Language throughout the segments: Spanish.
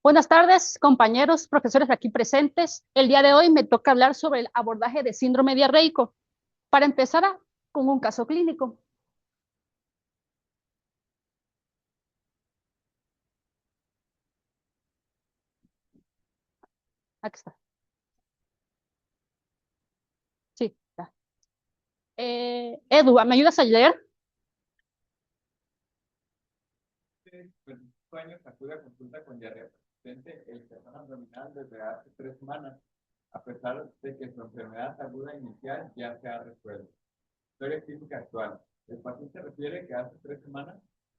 Buenas tardes, compañeros, profesores aquí presentes. El día de hoy me toca hablar sobre el abordaje de síndrome diarreico. Para empezar con un caso clínico. Aquí está. Sí, está. Edu, ¿me ayudas a leer? Pues, 5 años acude a consulta con diarrea persistente e infección abdominal desde hace 3 semanas, a pesar de que su enfermedad aguda inicial ya se ha resuelto. Historia clínica actual. El paciente refiere que hace 3 semanas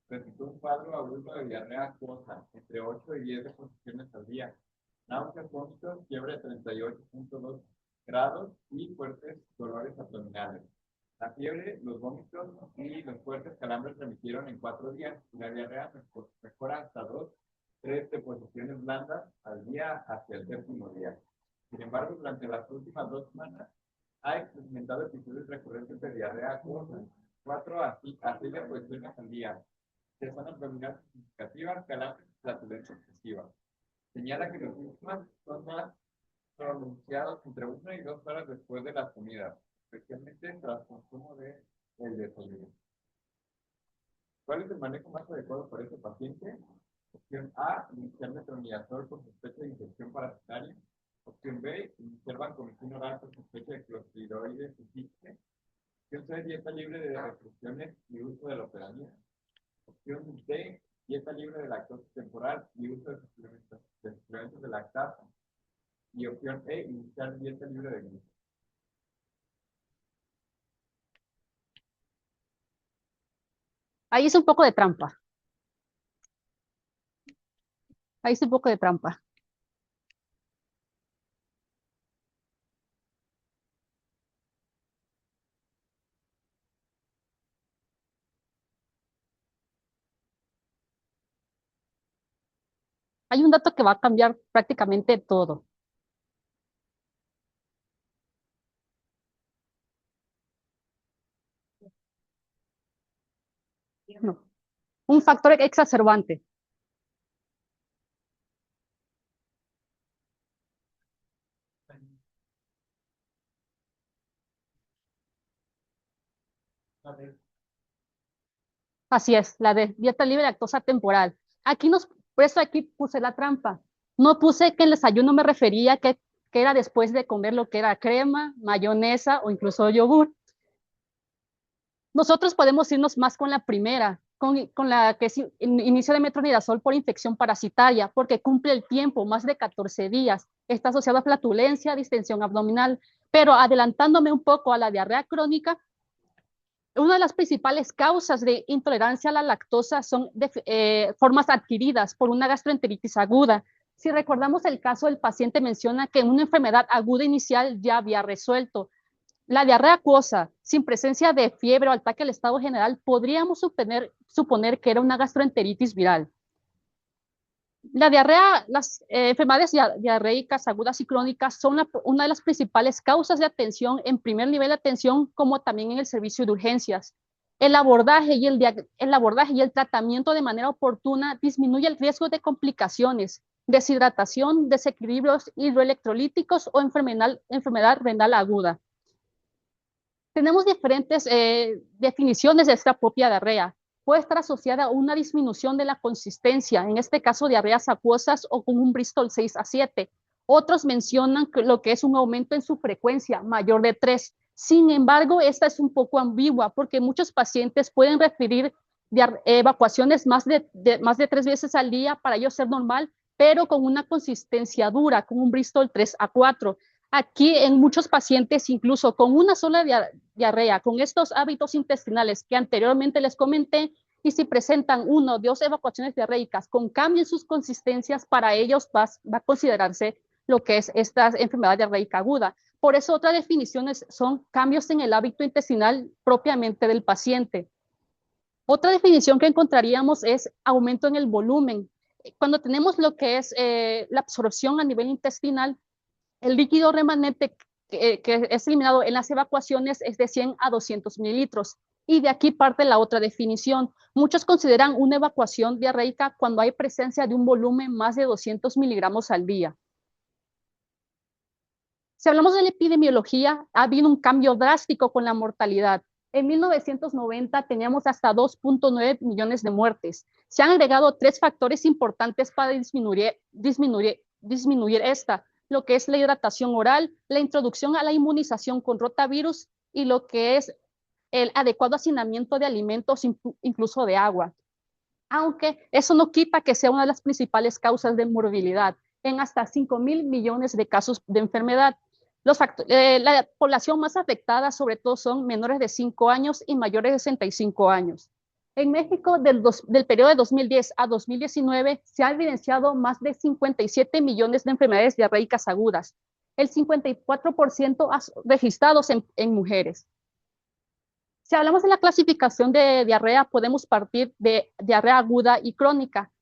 presentó un cuadro agudo de diarrea acuosa, entre 8 y 10 deposiciones al día, náuseas, vómitos, fiebre de 38.2 grados y fuertes dolores abdominales. La fiebre, los vómitos y los fuertes calambres remitieron en 4 días y la diarrea mejora hasta 3 deposiciones blandas al día hacia el 7º día. Sin embargo, durante las últimas 2 semanas ha experimentado episodios recurrentes de diarrea acuosa, 4 a 6 deposiciones al día, sección abdominal significativa, calambres y flatulencia excesiva. Señala que los síntomas son más pronunciados entre 1 y 2 horas después de las comidas, especialmente tras consumo del desayuno. ¿Cuál es el manejo más adecuado para este paciente? Opción A, iniciar metronidazol por sospecha de infección parasitaria. Opción B, iniciar vancomicina oral por sospecha de clostridoides simple. Opción C, dieta libre de restricciones y uso de loperamida. Opción D, dieta libre de lactosa temporal y uso de suplementos de lactasa. Y opción E, iniciar dieta libre de gluten. Ahí es un poco de trampa. Ahí es un poco de trampa. Hay un dato que va a cambiar prácticamente todo. No. Un factor exacerbante. Así es, la de dieta libre de lactosa temporal. Por eso aquí puse la trampa. No puse que el desayuno me refería que era después de comer lo que era crema, mayonesa o incluso yogur. Nosotros podemos irnos más con la primera, con la que es inicio de metronidazol por infección parasitaria, porque cumple el tiempo, más de 14 días. Está asociado a flatulencia, distensión abdominal. Pero adelantándome un poco a la diarrea crónica, una de las principales causas de intolerancia a la lactosa son formas adquiridas por una gastroenteritis aguda. Si recordamos el caso, el paciente menciona que en una enfermedad aguda inicial ya había resuelto. La diarrea acuosa, sin presencia de fiebre o ataque al estado general, podríamos suponer que era una gastroenteritis viral. Las enfermedades diarreicas agudas y crónicas son una de las principales causas de atención en primer nivel de atención, como también en el servicio de urgencias. El abordaje y el tratamiento de manera oportuna disminuye el riesgo de complicaciones, deshidratación, desequilibrios hidroelectrolíticos o enfermedad renal aguda. Tenemos diferentes definiciones de esta propia diarrea. Puede estar asociada a una disminución de la consistencia, en este caso diarreas acuosas o con un Bristol 6 a 7. Otros mencionan lo que es un aumento en su frecuencia, mayor de 3. Sin embargo, esta es un poco ambigua porque muchos pacientes pueden referir evacuaciones más de 3 veces al día para ellos ser normal, pero con una consistencia dura, con un Bristol 3 a 4. Aquí en muchos pacientes, incluso con una sola diarrea, con estos hábitos intestinales que anteriormente les comenté, y si presentan 1 o 2 evacuaciones diarreicas con cambio en sus consistencias, para ellos va a considerarse lo que es esta enfermedad diarreica aguda. Por eso otras definiciones son cambios en el hábito intestinal propiamente del paciente. Otra definición que encontraríamos es aumento en el volumen. Cuando tenemos lo que es la absorción a nivel intestinal, el líquido remanente que es eliminado en las evacuaciones es de 100 a 200 mililitros. Y de aquí parte la otra definición. Muchos consideran una evacuación diarreica cuando hay presencia de un volumen más de 200 miligramos al día. Si hablamos de la epidemiología, ha habido un cambio drástico con la mortalidad. En 1990 teníamos hasta 2.9 millones de muertes. Se han agregado 3 factores importantes para disminuir esta, lo que es la hidratación oral, la introducción a la inmunización con rotavirus y lo que es el adecuado hacinamiento de alimentos, incluso de agua. Aunque eso no quita que sea una de las principales causas de morbilidad en hasta 5.000 millones de casos de enfermedad. La población más afectada sobre todo son menores de 5 años y mayores de 65 años. En México, del periodo de 2010 a 2019, se han evidenciado más de 57 millones de enfermedades diarreicas agudas, el 54% registrados en mujeres. Si hablamos de la clasificación de diarrea, podemos partir de diarrea aguda y crónica.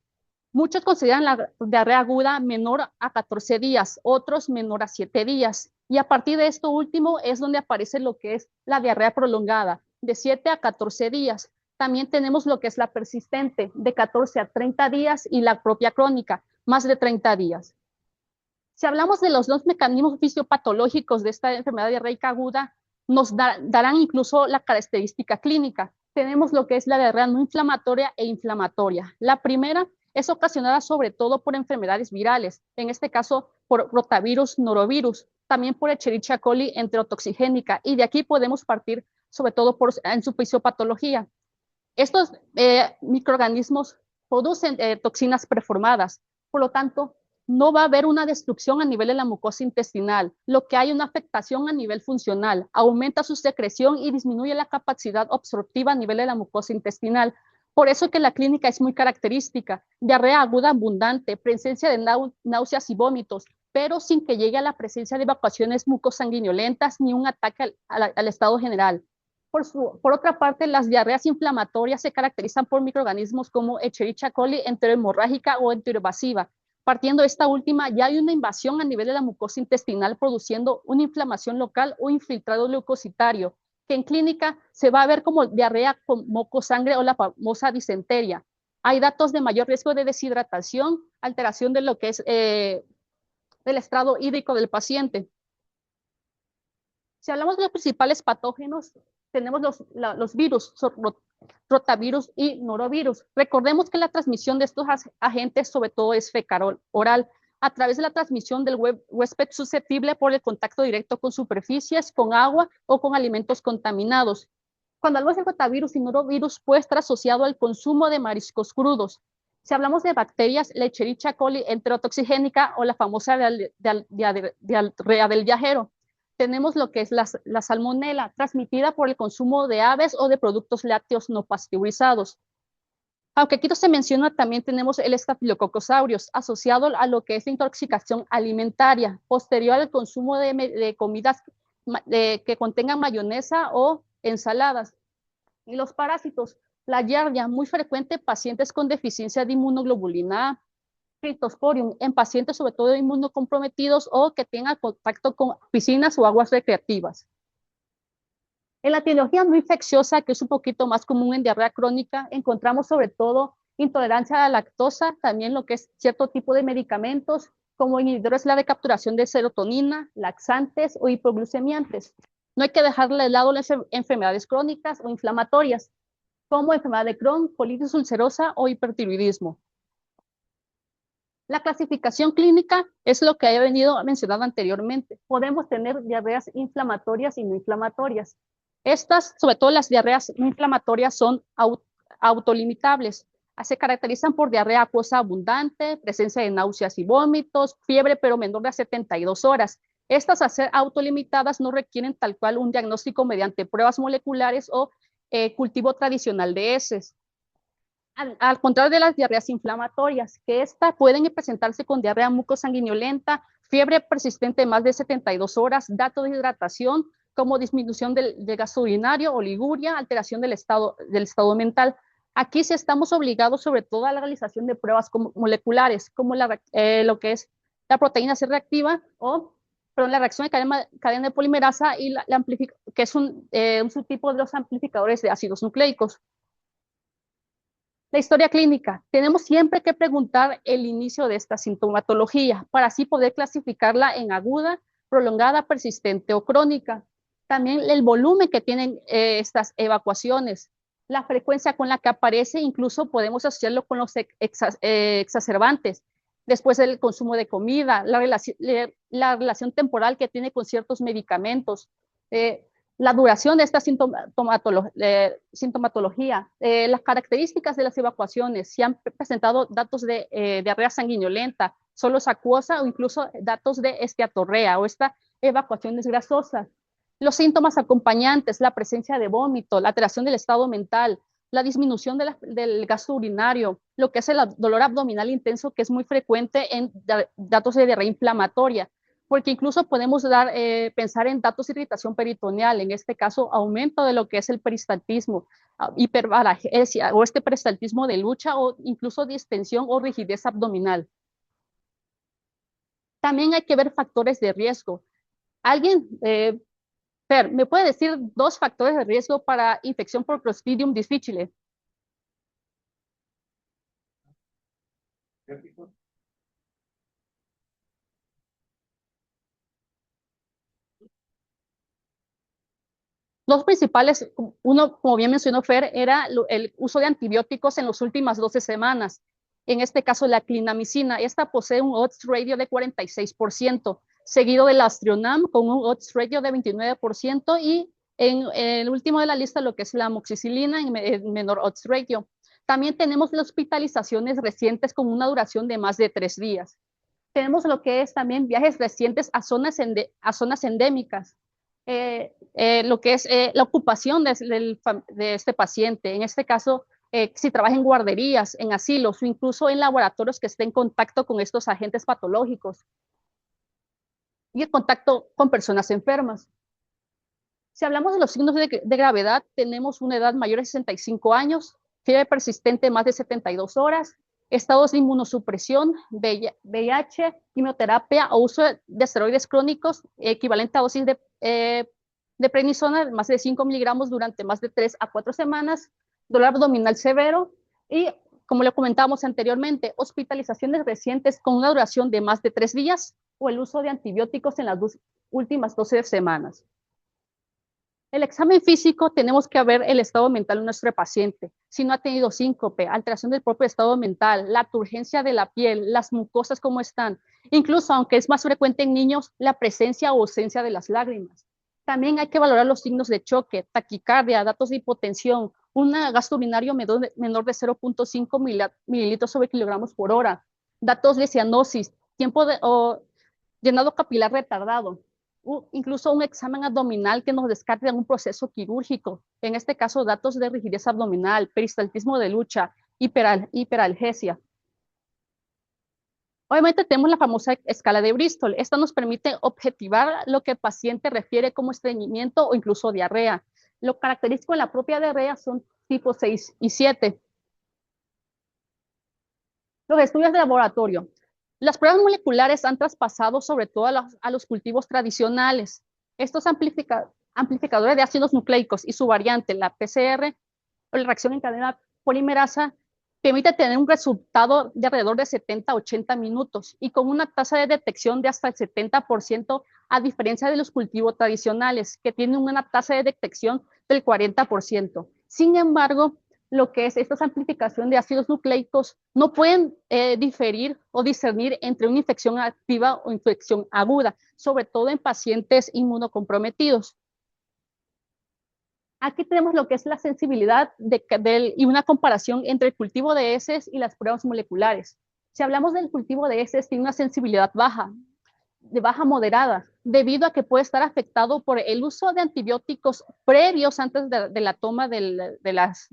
Muchos consideran la diarrea aguda menor a 14 días, otros menor a 7 días. Y a partir de esto último es donde aparece lo que es la diarrea prolongada, de 7 a 14 días. También tenemos lo que es la persistente, de 14 a 30 días, y la propia crónica, más de 30 días. Si hablamos de los 2 mecanismos fisiopatológicos de esta enfermedad diarreica aguda, nos darán incluso la característica clínica. Tenemos lo que es la diarrea no inflamatoria e inflamatoria. La primera es ocasionada sobre todo por enfermedades virales, en este caso por rotavirus, norovirus, también por Escherichia coli enterotoxigénica, y de aquí podemos partir sobre todo en su fisiopatología. Estos microorganismos producen toxinas preformadas, por lo tanto, no va a haber una destrucción a nivel de la mucosa intestinal, lo que hay una afectación a nivel funcional, aumenta su secreción y disminuye la capacidad absortiva a nivel de la mucosa intestinal. Por eso que la clínica es muy característica, diarrea aguda abundante, presencia de náuseas y vómitos, pero sin que llegue a la presencia de evacuaciones mucosanguinolentas ni un ataque al estado general. Por otra parte, las diarreas inflamatorias se caracterizan por microorganismos como Escherichia coli enterohemorrágica o enteroevasiva. Partiendo de esta última, ya hay una invasión a nivel de la mucosa intestinal produciendo una inflamación local o infiltrado leucocitario, que en clínica se va a ver como diarrea con moco sangre o la famosa disenteria. Hay datos de mayor riesgo de deshidratación, alteración de lo que es del estrado hídrico del paciente. Si hablamos de los principales patógenos, tenemos los virus, rotavirus y norovirus. Recordemos que la transmisión de estos agentes sobre todo es fecal oral, a través de la transmisión del huésped susceptible por el contacto directo con superficies, con agua o con alimentos contaminados. Cuando hablamos de rotavirus y norovirus, puede estar asociado al consumo de mariscos crudos. Si hablamos de bacterias, la Escherichia coli enterotoxigénica o la famosa diarrea del viajero. Tenemos lo que es la salmonela, transmitida por el consumo de aves o de productos lácteos no pasteurizados. Aunque aquí no se menciona, también tenemos el Staphylococcus aureus, asociado a lo que es intoxicación alimentaria, posterior al consumo de comidas que contengan mayonesa o ensaladas. Y los parásitos, la Giardia, muy frecuente en pacientes con deficiencia de inmunoglobulina A, Cryptosporium en pacientes sobre todo inmunocomprometidos o que tengan contacto con piscinas o aguas recreativas. En la etiología no infecciosa, que es un poquito más común en diarrea crónica, encontramos sobre todo intolerancia a la lactosa, también lo que es cierto tipo de medicamentos, como inhibidores de la recapturación de serotonina, laxantes o hipoglucemiantes. No hay que dejarle de lado las enfermedades crónicas o inflamatorias, como enfermedad de Crohn, colitis ulcerosa o hipertiroidismo. La clasificación clínica es lo que he venido mencionando anteriormente. Podemos tener diarreas inflamatorias y no inflamatorias. Estas, sobre todo las diarreas no inflamatorias, son autolimitables. Se caracterizan por diarrea acuosa abundante, presencia de náuseas y vómitos, fiebre pero menor de 72 horas. Estas, al ser autolimitadas, no requieren tal cual un diagnóstico mediante pruebas moleculares o cultivo tradicional de heces. Al contrario de las diarreas inflamatorias, que estas pueden presentarse con diarrea mucosanguinolenta, fiebre persistente de más de 72 horas, datos de hidratación, como disminución del gasto urinario, oliguria, alteración del estado mental. Aquí sí estamos obligados sobre todo a la realización de pruebas moleculares, como lo que es la proteína C reactiva o la reacción de cadena de polimerasa y que es un subtipo de los amplificadores de ácidos nucleicos. La historia clínica. Tenemos siempre que preguntar el inicio de esta sintomatología para así poder clasificarla en aguda, prolongada, persistente o crónica. También el volumen que tienen estas evacuaciones, la frecuencia con la que aparece, incluso podemos asociarlo con los exacerbantes. Después el consumo de comida, la relación temporal que tiene con ciertos medicamentos, la duración de esta sintomatología, las características de las evacuaciones, si han presentado datos de diarrea sanguinolenta, solo acuosa o incluso datos de esteatorrea o esta evacuaciones grasosas. Los síntomas acompañantes, la presencia de vómito, la alteración del estado mental, la disminución del gasto urinario, lo que es el dolor abdominal intenso, que es muy frecuente en datos de diarrea inflamatoria, porque incluso podemos pensar en datos de irritación peritoneal, en este caso aumento de lo que es el peristaltismo, hipervaragesia o este peristaltismo de lucha o incluso distensión o rigidez abdominal. También hay que ver factores de riesgo. ¿Alguien, Fer, me puede decir 2 factores de riesgo para infección por Clostridium difficile? Los principales, uno, como bien mencionó Fer, era el uso de antibióticos en las últimas 12 semanas. En este caso, la clindamicina. Esta posee un odds ratio de 46%, seguido del Astrionam con un odds ratio de 29% y en el último de la lista lo que es la amoxicilina en menor odds ratio. También tenemos las hospitalizaciones recientes con una duración de más de 3 días. Tenemos lo que es también viajes recientes a zonas endémicas. Lo que es la ocupación de este paciente. En este caso, si trabaja en guarderías, en asilos o incluso en laboratorios que estén en contacto con estos agentes patológicos y el contacto con personas enfermas. Si hablamos de los signos de gravedad, tenemos una edad mayor de 65 años, fiebre persistente más de 72 horas, estados de inmunosupresión, VIH, quimioterapia o uso de esteroides crónicos equivalente a dosis de prednisona más de 5 miligramos durante más de 3 a 4 semanas, dolor abdominal severo y, como le comentábamos anteriormente, hospitalizaciones recientes con una duración de más de 3 días o el uso de antibióticos en las últimas 12 semanas. El examen físico, tenemos que ver el estado mental de nuestro paciente. Si no ha tenido síncope, alteración del propio estado mental, la turgencia de la piel, las mucosas cómo están. Incluso, aunque es más frecuente en niños, la presencia o ausencia de las lágrimas. También hay que valorar los signos de choque, taquicardia, datos de hipotensión, un gasto urinario menor de 0.5 mililitros sobre kilogramos por hora, datos de cianosis, llenado capilar retardado. Incluso un examen abdominal que nos descarte en un proceso quirúrgico, en este caso datos de rigidez abdominal, peristaltismo de lucha, hiperalgesia. Obviamente tenemos la famosa escala de Bristol. Esta nos permite objetivar lo que el paciente refiere como estreñimiento o incluso diarrea. Lo característico de la propia diarrea son tipo 6 y 7. Los estudios de laboratorio. Las pruebas moleculares han traspasado sobre todo a los cultivos tradicionales. Estos amplificadores de ácidos nucleicos y su variante, la PCR, o la reacción en cadena polimerasa, permite tener un resultado de alrededor de 70 a 80 minutos y con una tasa de detección de hasta el 70%, a diferencia de los cultivos tradicionales, que tienen una tasa de detección del 40%. Sin embargo, lo que es esta amplificación de ácidos nucleicos no pueden diferir o discernir entre una infección activa o infección aguda, sobre todo en pacientes inmunocomprometidos. Aquí tenemos lo que es la sensibilidad y una comparación entre el cultivo de heces y las pruebas moleculares. Si hablamos del cultivo de heces, tiene una sensibilidad baja, de baja moderada, debido a que puede estar afectado por el uso de antibióticos previos antes de la toma de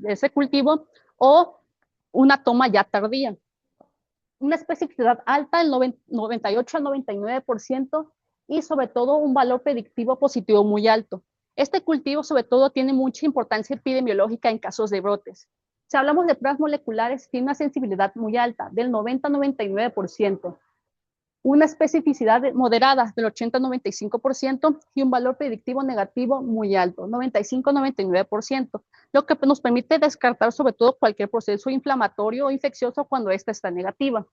ese cultivo o una toma ya tardía. Una especificidad alta, el 98 al 99%, y sobre todo un valor predictivo positivo muy alto. Este cultivo sobre todo tiene mucha importancia epidemiológica en casos de brotes. Si hablamos de pruebas moleculares, tiene una sensibilidad muy alta, del 90 al 99%. una especificidad moderada del 80-95% y un valor predictivo negativo muy alto, 95-99%, lo que nos permite descartar sobre todo cualquier proceso inflamatorio o infeccioso cuando esta está negativa.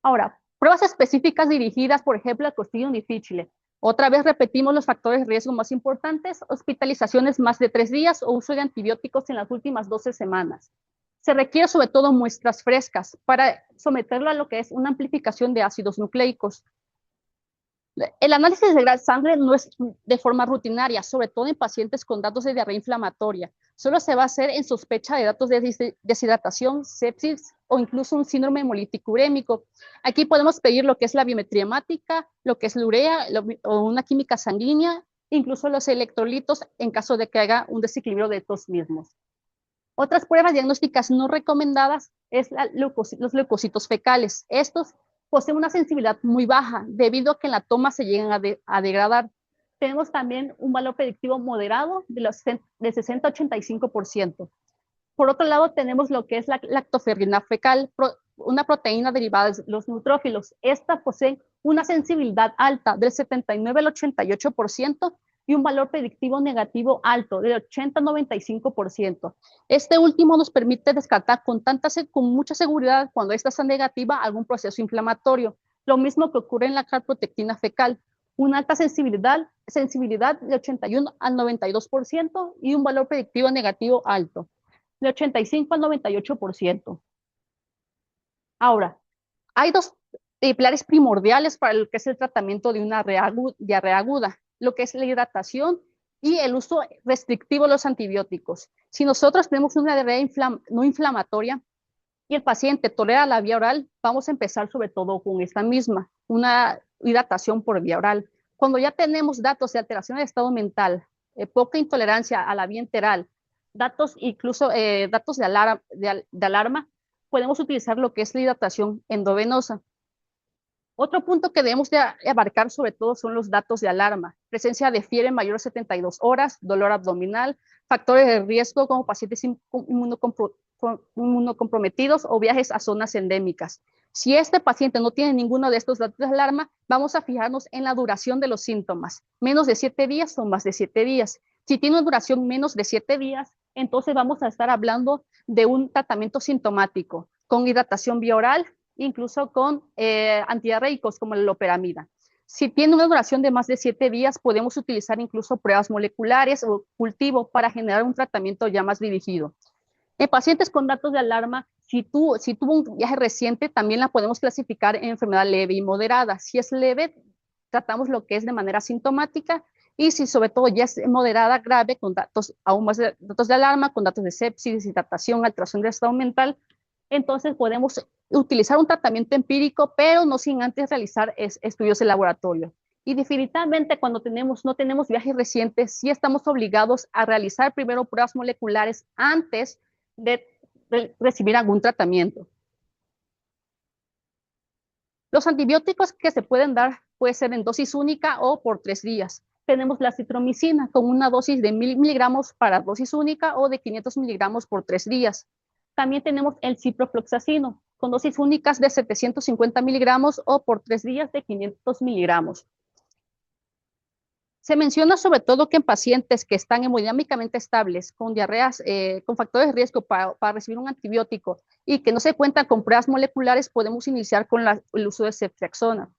Ahora, pruebas específicas dirigidas, por ejemplo, al Clostridium difficile. Otra vez repetimos los factores de riesgo más importantes: hospitalizaciones más de 3 días o uso de antibióticos en las últimas 12 semanas. Se requiere sobre todo muestras frescas para someterlo a lo que es una amplificación de ácidos nucleicos. El análisis de sangre no es de forma rutinaria, sobre todo en pacientes con datos de diarrea inflamatoria. Solo se va a hacer en sospecha de datos de deshidratación, sepsis o incluso un síndrome hemolítico urémico. Aquí podemos pedir lo que es la biometría hemática, lo que es la urea o una química sanguínea, incluso los electrolitos en caso de que haya un desequilibrio de estos mismos. Otras pruebas diagnósticas no recomendadas es los leucocitos fecales. Estos poseen una sensibilidad muy baja debido a que en la toma se llegan a degradar. Tenemos también un valor predictivo moderado de 60-85%. Por otro lado, tenemos lo que es la lactoferrina fecal, una proteína derivada de los neutrófilos. Esta posee una sensibilidad alta del 79 al 88% y un valor predictivo negativo alto del 80-95%. Este último nos permite descartar con mucha seguridad, cuando esta está negativa, algún proceso inflamatorio. Lo mismo que ocurre en la calprotectina fecal, una alta sensibilidad de 81 al 92% y un valor predictivo negativo alto, de 85 al 98%. Ahora, hay dos pilares primordiales para lo que es el tratamiento de una diarrea aguda, lo que es la hidratación y el uso restrictivo de los antibióticos. Si nosotros tenemos una diarrea no inflamatoria y el paciente tolera la vía oral, vamos a empezar sobre todo con esta misma, una hidratación por vía oral. Cuando ya tenemos datos de alteración del estado mental, poca intolerancia a la vía enteral, incluso datos de alarma, podemos utilizar lo que es la hidratación endovenosa. Otro punto que debemos de abarcar sobre todo son los datos de alarma: presencia de fiebre mayor a 72 horas, dolor abdominal, factores de riesgo como pacientes inmunocomprometidos o viajes a zonas endémicas. Si este paciente no tiene ninguno de estos datos de alarma, vamos a fijarnos en la duración de los síntomas, menos de 7 días o más de 7 días. Si tiene una duración menos de 7 días, entonces vamos a estar hablando de un tratamiento sintomático con hidratación vía oral, incluso con antidiarreicos como la loperamida. Si tiene una duración de más de 7 días, podemos utilizar incluso pruebas moleculares o cultivo para generar un tratamiento ya más dirigido. En pacientes con datos de alarma, si tuvo un viaje reciente, también la podemos clasificar en enfermedad leve y moderada. Si es leve, tratamos lo que es de manera sintomática, y si sobre todo ya es moderada, grave, con datos aún más de datos de alarma, con datos de sepsis, deshidratación, alteración del estado mental, entonces podemos utilizar un tratamiento empírico, pero no sin antes realizar estudios de laboratorio. Y definitivamente cuando no tenemos viajes recientes, sí estamos obligados a realizar primero pruebas moleculares antes de recibir algún tratamiento. Los antibióticos que se pueden dar puede ser en dosis única o por 3 días. Tenemos la citromicina con una dosis de 1000 miligramos para dosis única o de 500 miligramos por 3 días. También tenemos el ciprofloxacino con dosis únicas de 750 miligramos o por 3 días de 500 miligramos. Se menciona sobre todo que en pacientes que están hemodinámicamente estables, con diarreas, con factores de riesgo para recibir un antibiótico y que no se cuentan con pruebas moleculares, podemos iniciar con el uso de ceftriaxona.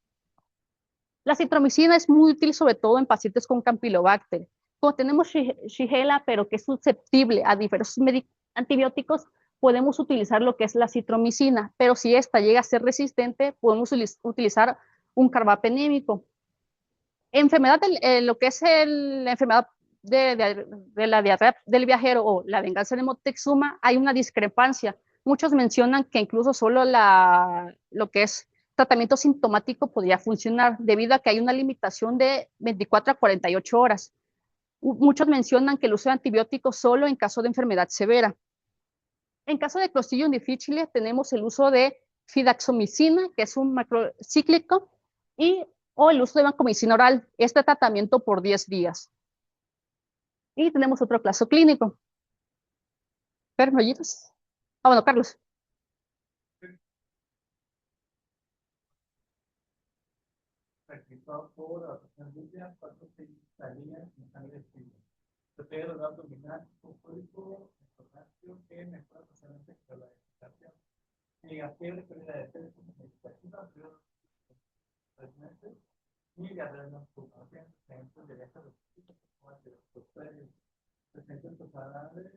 La citromicina es muy útil sobre todo en pacientes con Campylobacter. Cuando tenemos Shigella, pero que es susceptible a diversos antibióticos, podemos utilizar lo que es la citromicina, pero si esta llega a ser resistente, podemos utilizar un carbapenémico. Enfermedad lo que es la enfermedad de la diarrea del viajero o la venganza de Moctezuma, hay una discrepancia. Muchos mencionan que incluso solo lo que es tratamiento sintomático podría funcionar, debido a que hay una limitación de 24 a 48 horas. Muchos mencionan que el uso de antibióticos solo en caso de enfermedad severa. En caso de Clostridium difficile tenemos el uso de fidaxomicina, que es un macrocíclico, o el uso de vancomicina oral, este tratamiento por 10 días. Y tenemos otro caso clínico. Bueno, Carlos. efectuado por adaptación lútea, 4 salían en sangre fibra. Protege los abdominal, fosfórico, potasio, que mejora parcialmente con la deshidratación. Negación de pérdida de peso significativa, pero 3 meses. Y diarrea nocturna, ejemplos de viajes repetidos, como el de los posteriores. Presentes tosadables,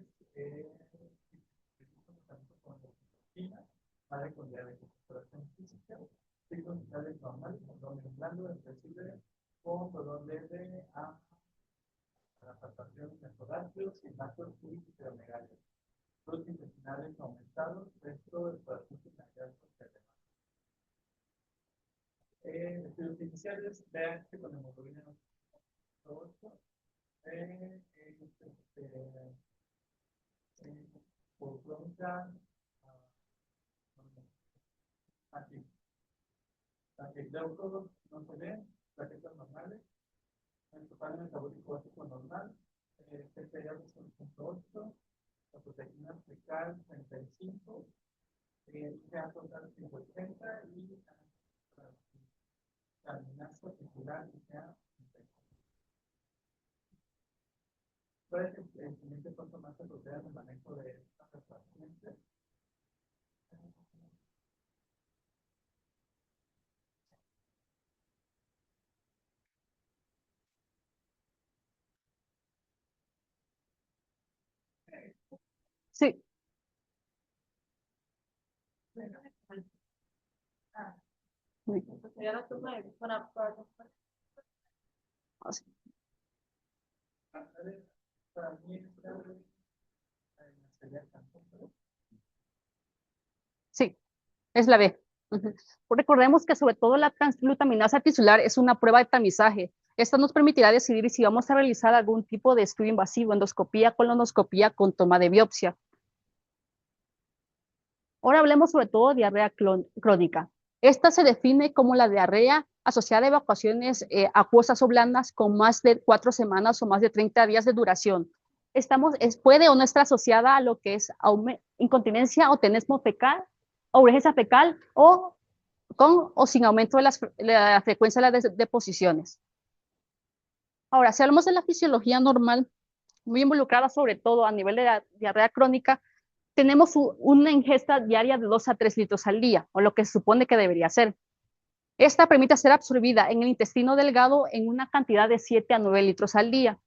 con la madre con diabetes, operación física, signos vitales normales, abdomen blando, accesible, con dolor leve a la palpación mesoráceo, sin macros cúbicos y omegarios. Los intestinales aumentados, resto del corazón sinagral estudios iniciales, vean que con hemoglobina no por crónica aquí. El leuco no se ve, plaquetas normales, el total metabólico básico normal, PCA 2.8, la proteína fecal 35, IgA total 180 y la amenaza articular IgA 35. ¿Cuál es el siguiente paso más apropiado en el manejo de estas pacientes? Sí. Sí, es la B. Recordemos que sobre todo la transglutaminasa tisular es una prueba de tamizaje. Esta nos permitirá decidir si vamos a realizar algún tipo de estudio invasivo, endoscopía, colonoscopía con toma de biopsia. Ahora hablemos sobre todo de diarrea crónica. Esta se define como la diarrea asociada a evacuaciones acuosas o blandas con más de 4 semanas o más de 30 días de duración. Puede o no estar asociada a lo que es incontinencia o tenesmo fecal o urgencia fecal o con o sin aumento de la frecuencia de las deposiciones. Ahora, si hablamos de la fisiología normal, muy involucrada sobre todo a nivel de la diarrea crónica, tenemos una ingesta diaria de 2 a 3 litros al día, o lo que se supone que debería ser. Esta permite ser absorbida en el intestino delgado en una cantidad de 7 a 9 litros al día,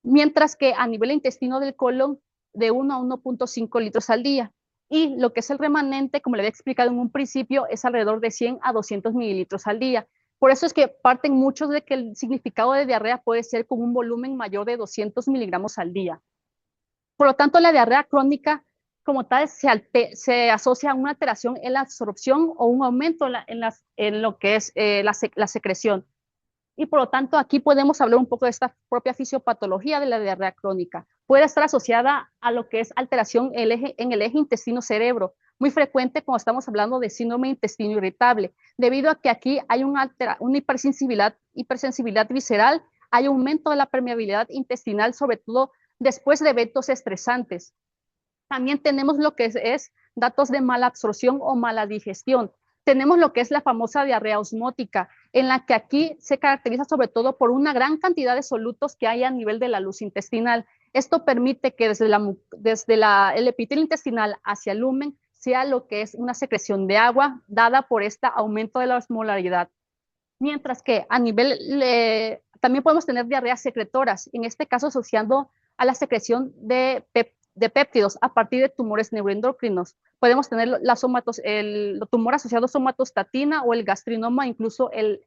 mientras que a nivel intestino del colon de 1 a 1.5 litros al día. Y lo que es el remanente, como le había explicado en un principio, es alrededor de 100 a 200 mililitros al día. Por eso es que parten muchos de que el significado de diarrea puede ser con un volumen mayor de 200 miligramos al día. Por lo tanto, la diarrea crónica como tal se asocia a una alteración en la absorción o un aumento en lo que es la secreción. Y por lo tanto, aquí podemos hablar un poco de esta propia fisiopatología de la diarrea crónica. Puede estar asociada a lo que es alteración en el eje intestino-cerebro, muy frecuente cuando estamos hablando de síndrome de intestino irritable, debido a que aquí hay una hipersensibilidad visceral, hay aumento de la permeabilidad intestinal, sobre todo después de eventos estresantes. También tenemos lo que es datos de mala absorción o mala digestión. Tenemos lo que es la famosa diarrea osmótica, en la que aquí se caracteriza sobre todo por una gran cantidad de solutos que hay a nivel de la luz intestinal. Esto permite que desde el epitelio intestinal hacia el lumen sea lo que es una secreción de agua dada por este aumento de la osmolaridad. Mientras que a nivel, también podemos tener diarreas secretoras, en este caso asociando a la secreción de péptidos a partir de tumores neuroendocrinos. Podemos tener el tumor asociado a somatostatina o el gastrinoma, incluso el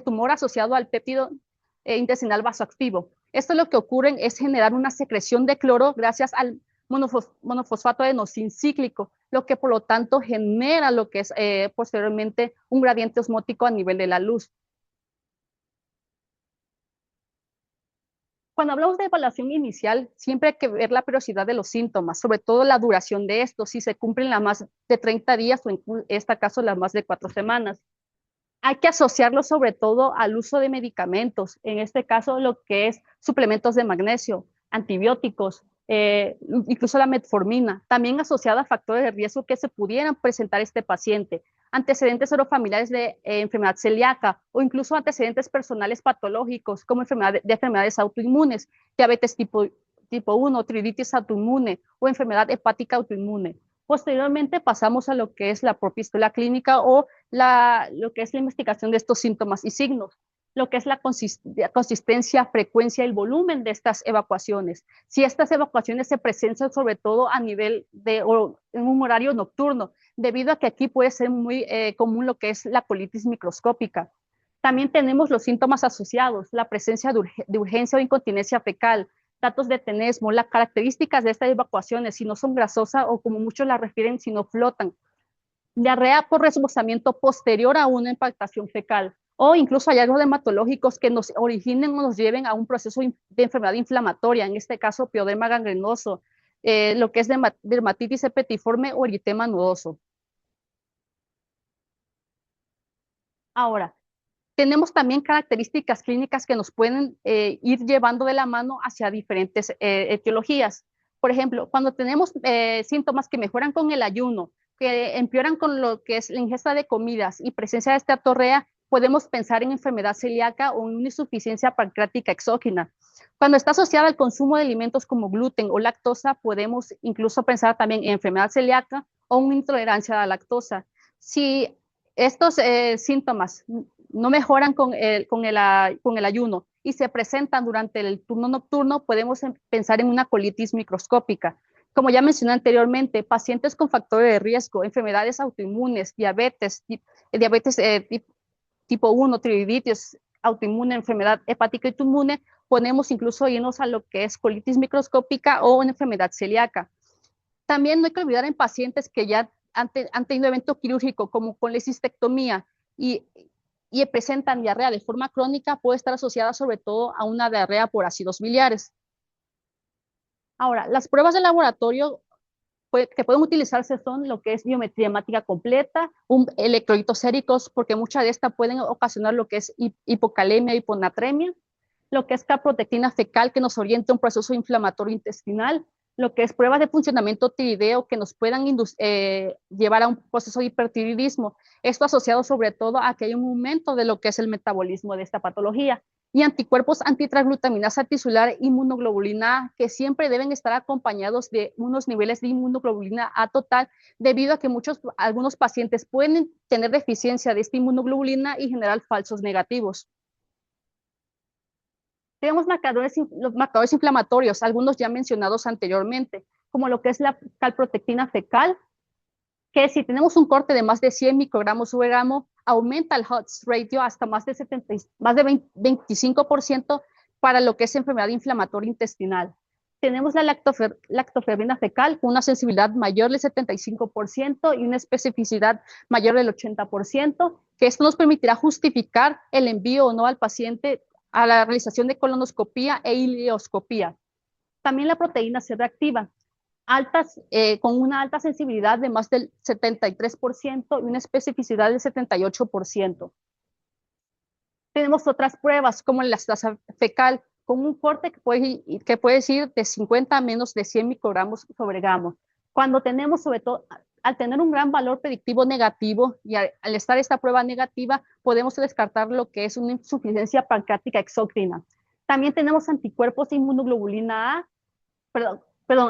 tumor asociado al péptido intestinal vasoactivo. Esto lo que ocurre es generar una secreción de cloro gracias al monofosfato adenosín cíclico, lo que por lo tanto genera lo que es posteriormente un gradiente osmótico a nivel de la luz. Cuando hablamos de evaluación inicial, siempre hay que ver la periodicidad de los síntomas, sobre todo la duración de estos, si se cumplen las más de 30 días o en este caso las más de 4 semanas. Hay que asociarlo sobre todo al uso de medicamentos, en este caso lo que es suplementos de magnesio, antibióticos, incluso la metformina, también asociada a factores de riesgo que se pudieran presentar este paciente, antecedentes serofamiliares de enfermedad celíaca o incluso antecedentes personales patológicos como enfermedades autoinmunes, diabetes tipo 1, tiroiditis autoinmune o enfermedad hepática autoinmune. Posteriormente pasamos a lo que es la propia historia clínica o lo que es la investigación de estos síntomas y signos, lo que es la consistencia, frecuencia y el volumen de estas evacuaciones. Si estas evacuaciones se presentan sobre todo a nivel o en un horario nocturno, debido a que aquí puede ser muy común lo que es la colitis microscópica. También tenemos los síntomas asociados, la presencia de urgencia o incontinencia fecal, datos de tenesmo, las características de estas evacuaciones, si no son grasosas o como muchos la refieren, si no flotan. Diarrea por rebosamiento posterior a una impactación fecal o incluso hallazgos dermatológicos que nos originen o nos lleven a un proceso de enfermedad inflamatoria, en este caso pioderma gangrenoso, lo que es dermatitis septiforme o eritema nodoso. Ahora, tenemos también características clínicas que nos pueden ir llevando de la mano hacia diferentes etiologías. Por ejemplo, cuando tenemos síntomas que mejoran con el ayuno, que empeoran con lo que es la ingesta de comidas y presencia de esteatorrea, podemos pensar en enfermedad celíaca o en una insuficiencia pancreática exógena. Cuando está asociada al consumo de alimentos como gluten o lactosa, podemos incluso pensar también en enfermedad celíaca o una intolerancia a la lactosa. Si estos síntomas no mejoran con el ayuno y se presentan durante el turno nocturno, podemos pensar en una colitis microscópica. Como ya mencioné anteriormente, pacientes con factores de riesgo, enfermedades autoinmunes, diabetes tipo 1, tiroiditis autoinmune, enfermedad hepática autoinmune, podemos incluso irnos a lo que es colitis microscópica o una enfermedad celíaca. También no hay que olvidar en pacientes que ya han tenido evento quirúrgico como con lesistectomía y presentan diarrea de forma crónica, puede estar asociada sobre todo a una diarrea por ácidos biliares. Ahora, las pruebas de laboratorio que pueden utilizarse son lo que es biometría hemática completa, electrolitos séricos, porque muchas de estas pueden ocasionar lo que es hipocalemia, hiponatremia, lo que es caprotectina fecal, que nos orienta a un proceso inflamatorio intestinal, lo que es pruebas de funcionamiento tiroideo que nos puedan llevar a un proceso de hipertiroidismo. Esto asociado sobre todo a que hay un aumento de lo que es el metabolismo de esta patología. Y anticuerpos antitransglutaminasa tisular, inmunoglobulina A, que siempre deben estar acompañados de unos niveles de inmunoglobulina A total, debido a que algunos pacientes pueden tener deficiencia de esta inmunoglobulina y generar falsos negativos. Tenemos los marcadores inflamatorios, algunos ya mencionados anteriormente, como lo que es la calprotectina fecal, que si tenemos un corte de más de 100 microgramos por gramo, aumenta el Hodge ratio hasta más de 25% para lo que es enfermedad inflamatoria intestinal. Tenemos la lactoferrina fecal con una sensibilidad mayor del 75% y una especificidad mayor del 80%, que esto nos permitirá justificar el envío o no al paciente a la realización de colonoscopía e ileoscopía. También la proteína C reactiva, con una alta sensibilidad de más del 73% y una especificidad del 78%. Tenemos otras pruebas como la elastasa fecal con un corte que puede ir de 50 a menos de 100 microgramos sobre gramo. Cuando tenemos, sobre todo, al tener un gran valor predictivo negativo y al estar esta prueba negativa, podemos descartar lo que es una insuficiencia pancreática exócrina. También tenemos anticuerpos de inmunoglobulina A,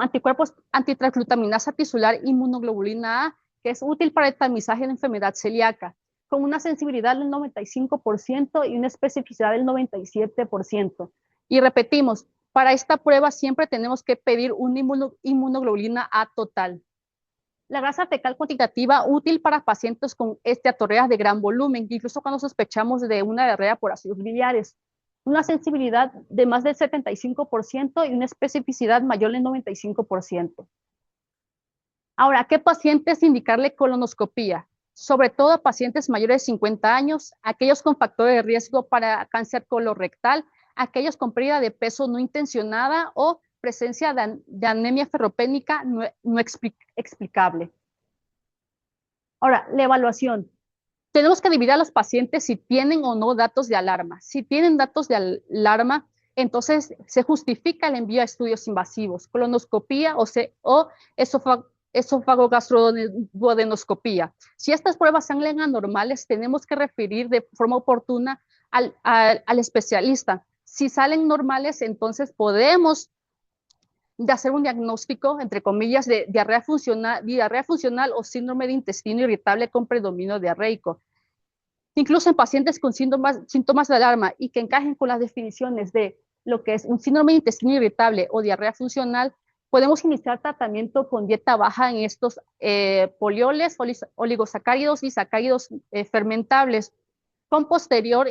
anticuerpos antitransglutaminasa tisular inmunoglobulina A, que es útil para el tamizaje de enfermedad celíaca, con una sensibilidad del 95% y una especificidad del 97%. Y repetimos, para esta prueba siempre tenemos que pedir una inmunoglobulina A total. La grasa fecal cuantitativa útil para pacientes con esteatorreas de gran volumen, incluso cuando sospechamos de una diarrea por ácidos biliares. Una sensibilidad de más del 75% y una especificidad mayor del 95%. Ahora, ¿qué pacientes indicarle colonoscopía? Sobre todo a pacientes mayores de 50 años, aquellos con factores de riesgo para cáncer colorectal, aquellos con pérdida de peso no intencionada o presencia de anemia ferropénica no explicable. Ahora, la evaluación. Tenemos que dividir a los pacientes si tienen o no datos de alarma. Si tienen datos de alarma, entonces se justifica el envío a estudios invasivos, colonoscopía o esofagogastroduodenoscopía. Si estas pruebas salen anormales, tenemos que referir de forma oportuna al especialista. Si salen normales, entonces podemos de hacer un diagnóstico, entre comillas, de diarrea funcional o síndrome de intestino irritable con predominio diarreico. Incluso en pacientes con síntomas de alarma y que encajen con las definiciones de lo que es un síndrome de intestino irritable o diarrea funcional, podemos iniciar tratamiento con dieta baja en estos polioles, oligosacáridos y sacáridos fermentables, con posterior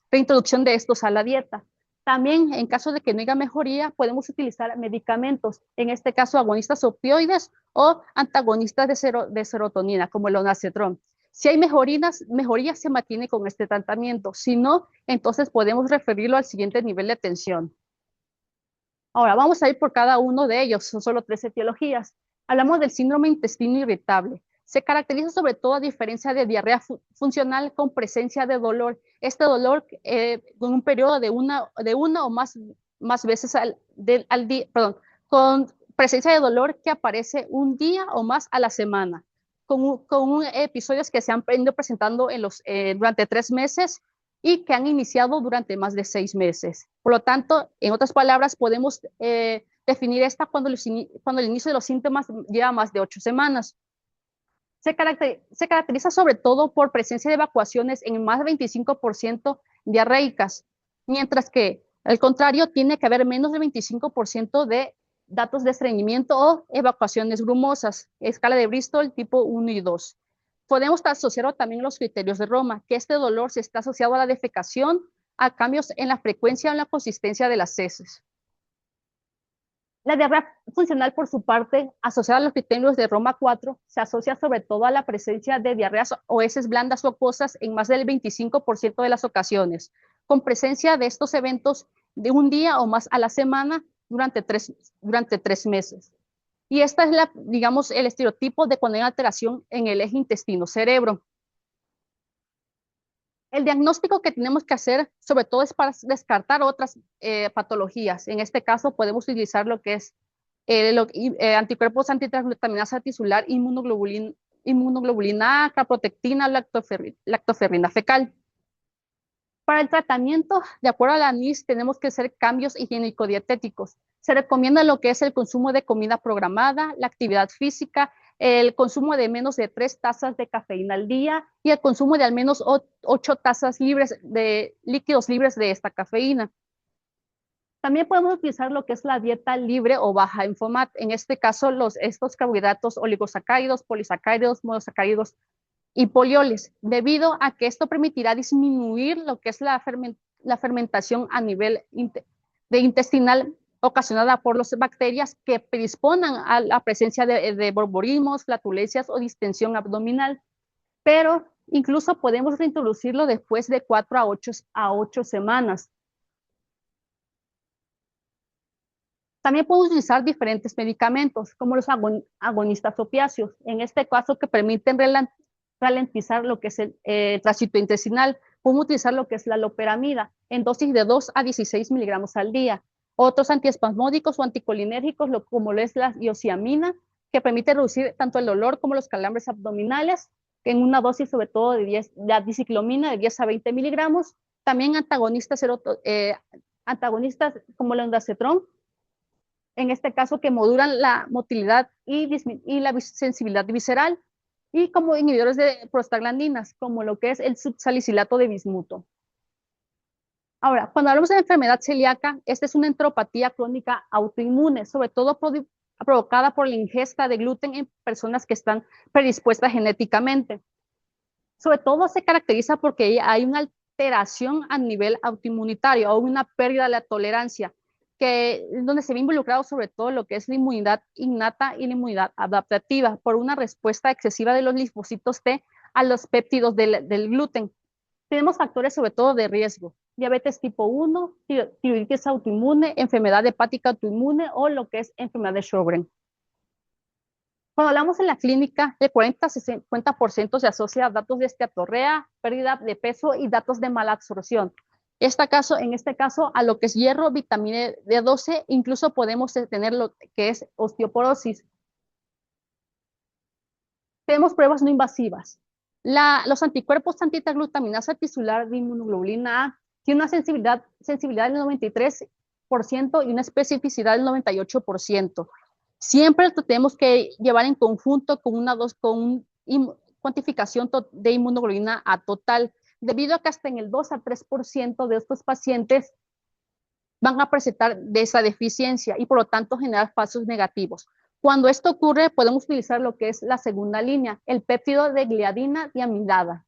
reintroducción de estos a la dieta. También, en caso de que no haya mejoría, podemos utilizar medicamentos, en este caso agonistas opioides o antagonistas de serotonina, como el onacetrón. Si hay mejorías, se mantiene con este tratamiento. Si no, entonces podemos referirlo al siguiente nivel de atención. Ahora, vamos a ir por cada uno de ellos. Son solo 3 etiologías. Hablamos del síndrome de intestino irritable. Se caracteriza sobre todo a diferencia de diarrea funcional con presencia de dolor. Este dolor con un periodo de una o más veces al día, perdón, con presencia de dolor que aparece un día o más a la semana, con episodios que se han ido presentando durante 3 meses y que han iniciado durante más de 6 meses. Por lo tanto, en otras palabras, podemos definir esta cuando el inicio de los síntomas lleva más de 8 semanas. Se caracteriza sobre todo por presencia de evacuaciones en más de 25% diarreicas, mientras que, al contrario, tiene que haber menos del 25% de datos de estreñimiento o evacuaciones grumosas, escala de Bristol tipo 1 y 2. Podemos asociarlo también a los criterios de Roma, que este dolor se está asociado a la defecación, a cambios en la frecuencia o en la consistencia de las heces. La diarrea funcional, por su parte, asociada a los criterios de Roma 4, se asocia sobre todo a la presencia de diarreas o heces blandas o acuosas en más del 25% de las ocasiones, con presencia de estos eventos de un día o más a la semana durante 3 meses. Y esta es digamos, el estereotipo de cuando hay alteración en el eje intestino-cerebro. El diagnóstico que tenemos que hacer, sobre todo, es para descartar otras patologías. En este caso, podemos utilizar lo que es anticuerpos antitransglutaminasa tisular, inmunoglobulina A, caprotectina, lactoferrina fecal. Para el tratamiento, de acuerdo a la ANIS, tenemos que hacer cambios higiénico-dietéticos. Se recomienda lo que es el consumo de comida programada, la actividad física, el consumo de menos de 3 tazas de cafeína al día y el consumo de al menos 8 tazas de líquidos libres de esta cafeína. También podemos utilizar lo que es la dieta libre o baja en FODMAP. En este caso, estos carbohidratos oligosacáridos, polisacáridos, monosacáridos y polioles, debido a que esto permitirá disminuir lo que es la fermentación a nivel intestinal ocasionada por las bacterias que predisponen a la presencia de borborismos, flatulencias o distensión abdominal. Pero incluso podemos reintroducirlo después de 4 a 8 semanas. También podemos utilizar diferentes medicamentos, como los agonistas opiáceos, en este caso que permiten ralentizar lo que es el tránsito intestinal. Podemos utilizar lo que es la loperamida en dosis de 2 a 16 miligramos al día. Otros antiespasmódicos o anticolinérgicos, como lo es la iosiamina, que permite reducir tanto el dolor como los calambres abdominales, en una dosis sobre todo de la diciclomina de 10 a 20 miligramos. También antagonistas como el ondansetron, en este caso que modulan la motilidad y la sensibilidad visceral, y como inhibidores de prostaglandinas, como lo que es el subsalicilato de bismuto. Ahora, cuando hablamos de enfermedad celíaca, esta es una enteropatía crónica autoinmune, sobre todo provocada por la ingesta de gluten en personas que están predispuestas genéticamente. Sobre todo se caracteriza porque hay una alteración a nivel autoinmunitario o una pérdida de la tolerancia, donde se ve involucrado sobre todo lo que es la inmunidad innata y la inmunidad adaptativa por una respuesta excesiva de los linfocitos T a los péptidos del gluten. Tenemos factores sobre todo de riesgo: diabetes tipo 1, tiroiditis autoinmune, enfermedad hepática autoinmune o lo que es enfermedad de Sjögren. Cuando hablamos en la clínica, el 40-50% se asocia a datos de esteatorrea, pérdida de peso y datos de mala absorción. En este caso, a lo que es hierro, vitamina D12, incluso podemos tener lo que es osteoporosis. Tenemos pruebas no invasivas. Los anticuerpos antiglutaminasa tisular de inmunoglobulina A tienen una sensibilidad del 93% y una especificidad del 98%. Siempre lo tenemos que llevar en conjunto con una cuantificación de inmunoglobulina A total, debido a que hasta en el 2 a 3% de estos pacientes van a presentar de esa deficiencia y por lo tanto generar falsos negativos. Cuando esto ocurre, podemos utilizar lo que es la segunda línea, el péptido de gliadina diamidada.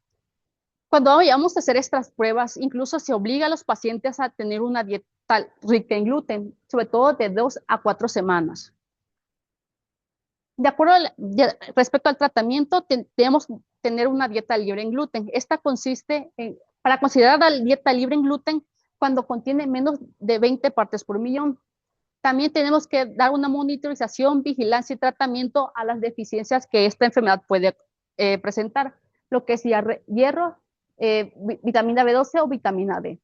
Cuando vamos a hacer estas pruebas, incluso se obliga a los pacientes a tener una dieta rica en gluten, sobre todo de 2 a 4 semanas. De acuerdo respecto al tratamiento, debemos tener una dieta libre en gluten. Esta consiste en, para considerar la dieta libre en gluten, cuando contiene menos de 20 partes por millón. También tenemos que dar una monitorización, vigilancia y tratamiento a las deficiencias que esta enfermedad puede presentar, lo que es hierro, vitamina B12 o vitamina D.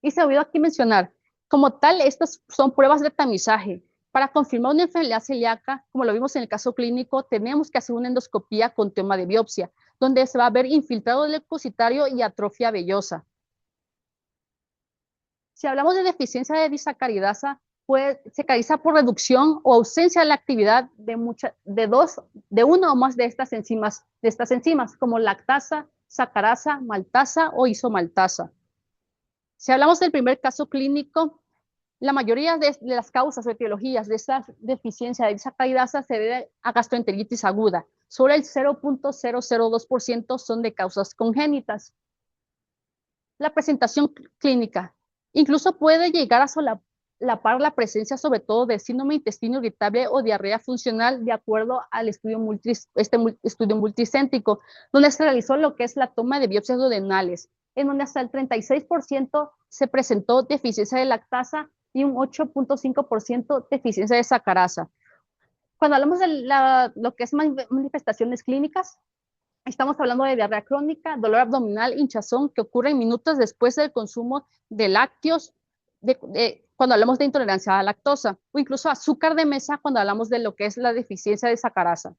Y se olvidó aquí mencionar, como tal, estas son pruebas de tamizaje. Para confirmar una enfermedad celíaca, como lo vimos en el caso clínico, tenemos que hacer una endoscopía con toma de biopsia, donde se va a ver infiltrado leucocitario y atrofia vellosa. Si hablamos de deficiencia de disacaridasa, se caracteriza por reducción o ausencia de la actividad de una o más de estas enzimas, como lactasa, sacarasa, maltasa o isomaltasa. Si hablamos del primer caso clínico, la mayoría de las causas o etiologías de esta deficiencia de disacaridasa se debe a gastroenteritis aguda. Solo el 0.002% son de causas congénitas. La presentación clínica incluso puede llegar a solapar la presencia sobre todo de síndrome de intestino irritable o diarrea funcional, de acuerdo al estudio multicéntrico, donde se realizó lo que es la toma de biopsias duodenales, en donde hasta el 36% se presentó deficiencia de lactasa y un 8.5% deficiencia de sacarasa. Cuando hablamos de lo que es manifestaciones clínicas, estamos hablando de diarrea crónica, dolor abdominal, hinchazón, que ocurre en minutos después del consumo de lácteos, cuando hablamos de intolerancia a la lactosa, o incluso azúcar de mesa cuando hablamos de lo que es la deficiencia de sacarasa.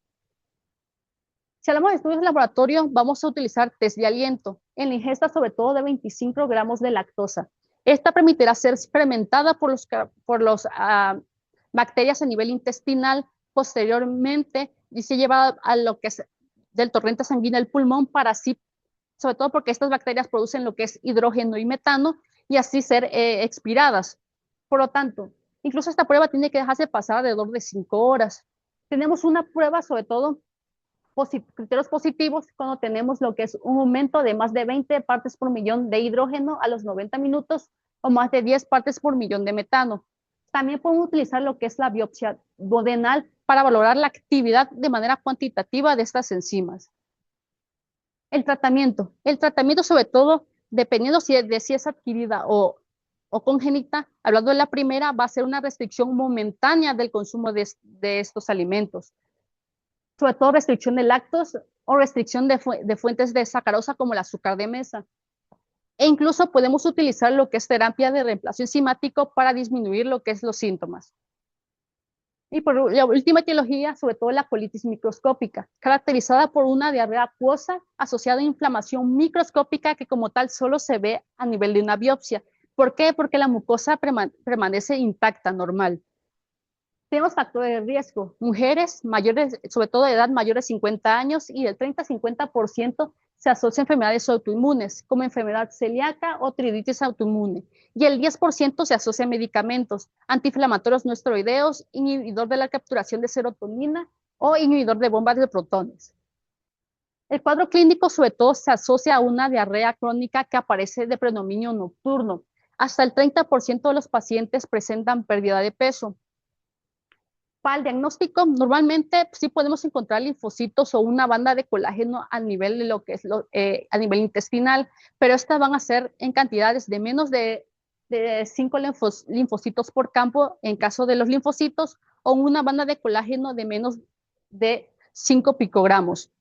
Si hablamos de estudios de laboratorio, vamos a utilizar test de aliento en la ingesta sobre todo de 25 gramos de lactosa. Esta permitirá ser experimentada por los bacterias a nivel intestinal. Posteriormente, y se lleva a lo que es del torrente sanguíneo al pulmón para así, sobre todo porque estas bacterias producen lo que es hidrógeno y metano y así ser expiradas. Por lo tanto, incluso esta prueba tiene que dejarse pasar alrededor de 5 horas. Tenemos una prueba sobre todo criterios positivos cuando tenemos lo que es un aumento de más de 20 partes por millón de hidrógeno a los 90 minutos o más de 10 partes por millón de metano. También podemos utilizar lo que es la biopsia duodenal para valorar la actividad de manera cuantitativa de estas enzimas. El tratamiento sobre todo, dependiendo si es adquirida o congénita, hablando de la primera, va a ser una restricción momentánea del consumo de estos alimentos. Sobre todo restricción de lácteos o restricción de fuentes de sacarosa como el azúcar de mesa. E incluso podemos utilizar lo que es terapia de reemplazo enzimático para disminuir lo que es los síntomas. Y por la última etiología, sobre todo la colitis microscópica, caracterizada por una diarrea acuosa asociada a inflamación microscópica que como tal solo se ve a nivel de una biopsia. ¿Por qué? Porque la mucosa permanece intacta, normal. Tenemos factores de riesgo, mujeres mayores, sobre todo de edad mayor de 50 años, y del 30 a 50% se asocia a enfermedades autoinmunes, como enfermedad celíaca o tiroiditis autoinmune, y el 10% se asocia a medicamentos, antiinflamatorios no esteroideos, inhibidor de la capturación de serotonina o inhibidor de bombas de protones. El cuadro clínico sobre todo se asocia a una diarrea crónica que aparece de predominio nocturno. Hasta el 30% de los pacientes presentan pérdida de peso. Para el diagnóstico, normalmente sí podemos encontrar linfocitos o una banda de colágeno a nivel de lo que es a nivel intestinal, pero estas van a ser en cantidades de menos de 5 linfocitos por campo en caso de los linfocitos, o una banda de colágeno de menos de 5 picogramos.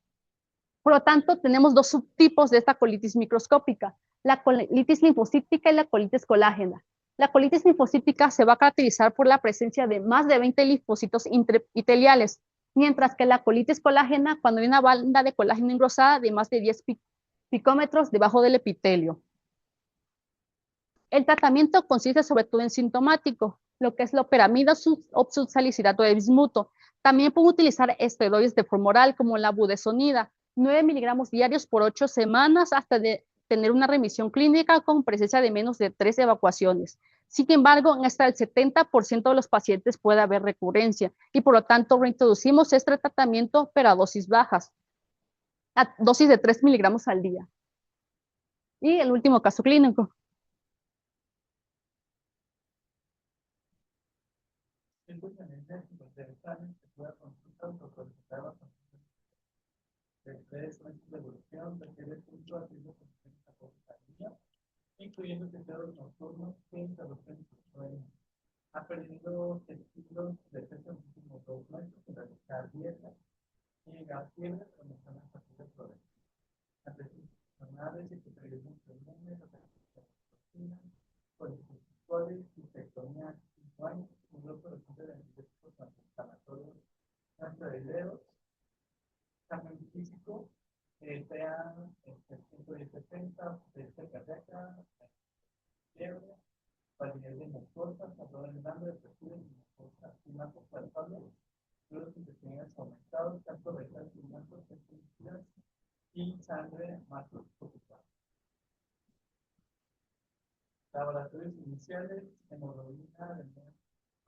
Por lo tanto, tenemos dos subtipos de esta colitis microscópica. la colitis linfocítica y la colitis colágena. La colitis linfocítica se va a caracterizar por la presencia de más de 20 linfocitos intraepiteliales, mientras que la colitis colágena cuando hay una banda de colágeno engrosada de más de 10 picómetros debajo del epitelio. El tratamiento consiste sobre todo en sintomático, lo que es la loperamida o salicilato de bismuto. También pueden utilizar esteroides de forma oral como la budesonida, 9 miligramos diarios por 8 semanas hasta tener una remisión clínica con presencia de menos de 3 evacuaciones. Sin embargo, hasta el 70% de los pacientes puede haber recurrencia y por lo tanto reintroducimos este tratamiento pero a dosis bajas, a dosis de 3 miligramos al día. Y el último caso clínico. Incluyendo teteros nocturnos que interrumpen su sueño. Ha perdido tejidos de peso en los últimos 2 meses sin realizar dieta y llegar fiebre cuando están las pacientes progresivas. Antes personales y que previenen pulmones, toxinas, policisticores, infectomía 5 años, un grupo de gente de antibióticos antiinflamatorios, cáncer de dedos, cambio físico, sea 170, presión cardíaca, fiebre, validez de mucosas, dolor en hambre, fracturas de mucosas, climatos palpables, fluidos intestinales aumentados, tanto rectal, climatos, sensibilidad y sangre macroscópica. Laboratorios iniciales, hemoglobina de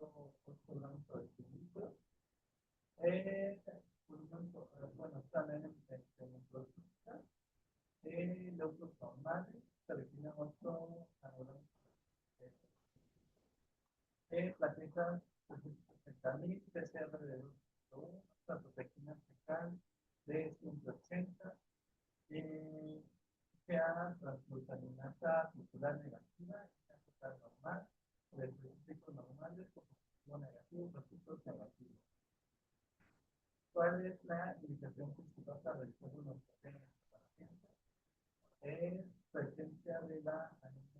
8 gramos por decilitro. Bueno, también en hemoglobina, leucos normales, se definen 8 gramos. Plaquetas 60.000, PCR de 2.1, proteína fecal de 180, PA transglutaminasa circular negativa, total normal, electrolíticos normales, positivo negativo, resultados negativos. ¿Cuál es la indicación principal para realizar unos pequeños pacientes? Es presencia de la anemia.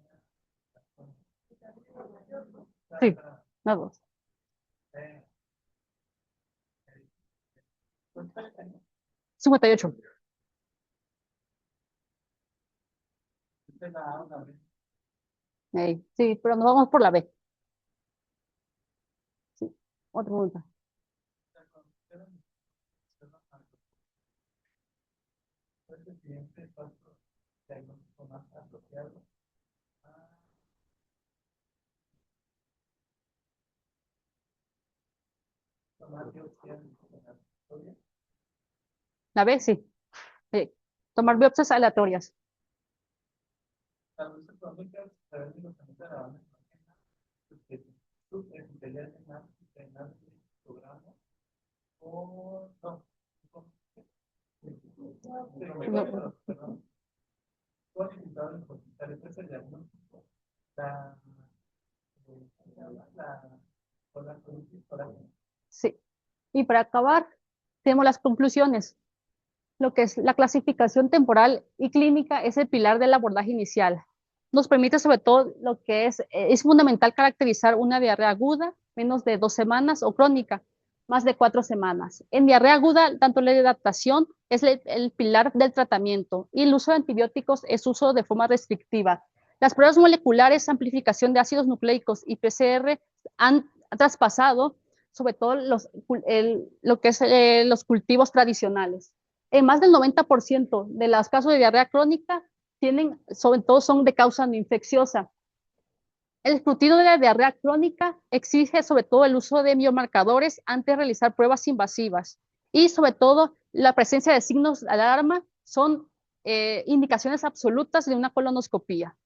Sí, las dos. 58. Sí, pero nos vamos por la B. Sí, otra pregunta. El siguiente paso diagnóstico más apropiado. La B, sí. Tomar biopsias aleatorias. Las luces crónicas se ven directamente a la banda subepitelial en programa o no. Perdón. Con invitados en hospital, este es el diagnóstico. La colitis colágena. Sí. Y para acabar, tenemos las conclusiones. Lo que es la clasificación temporal y clínica es el pilar del abordaje inicial. Nos permite sobre todo lo que es fundamental caracterizar una diarrea aguda, menos de 2 semanas, o crónica, más de 4 semanas. En diarrea aguda, tanto la hidratación es el pilar del tratamiento y el uso de antibióticos es uso de forma restrictiva. Las pruebas moleculares, amplificación de ácidos nucleicos y PCR han traspasado sobre todo lo que es los cultivos tradicionales. En más del 90% de los casos de diarrea crónica sobre todo son de causa no infecciosa. El escrutinio de la diarrea crónica exige sobre todo el uso de biomarcadores antes de realizar pruebas invasivas y sobre todo la presencia de signos de alarma son indicaciones absolutas de una colonoscopía.